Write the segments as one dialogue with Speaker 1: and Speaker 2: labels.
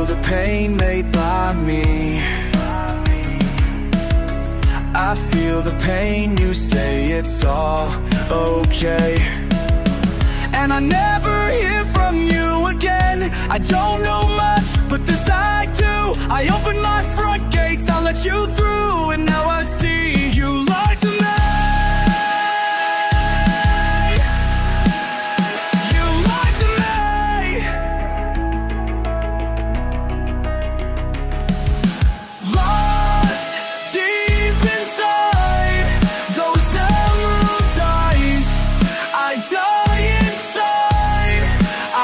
Speaker 1: feel the pain made by me. I feel the pain, you say it's all okay. And I never hear from you again. I don't know much, but this I do. I open my front gates, I'll let you through. And now I see you lied to me. You lied to me. Lost deep inside those emerald eyes, I die inside.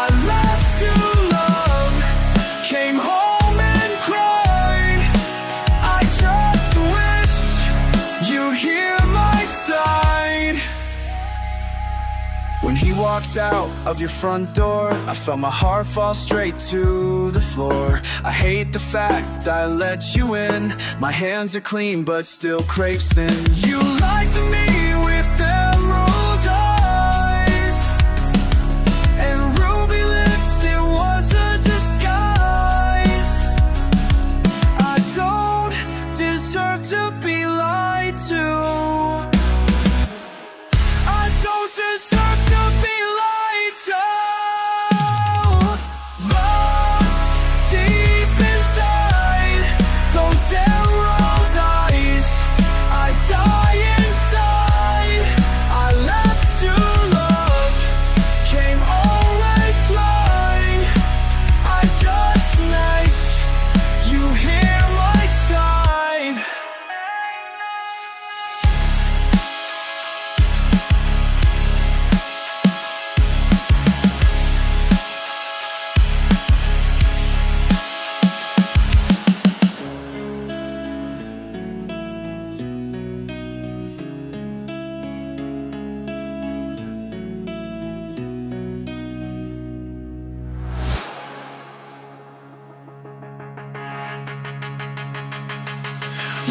Speaker 1: I left to love, came home and cried. I just wish you'd hear my side. When he walked out of your front door, I felt my heart fall straight to the floor. I hate the fact I let you in. My hands are clean but still crave sin. You lied to me with emerald eyes and ruby lips, it was a disguise. I don't deserve to be lied to. I don't deserve to be lied to. Lost deep inside those emerald eyes, I die inside. I left to love, came away flying. I just wish you hear my side.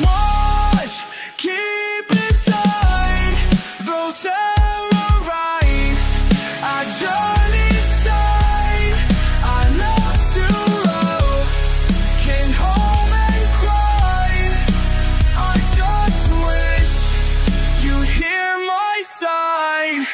Speaker 1: Watch, keep inside those emerald eyes. I drown inside. I love to love, came home and cried. I just wish you'd hear my side.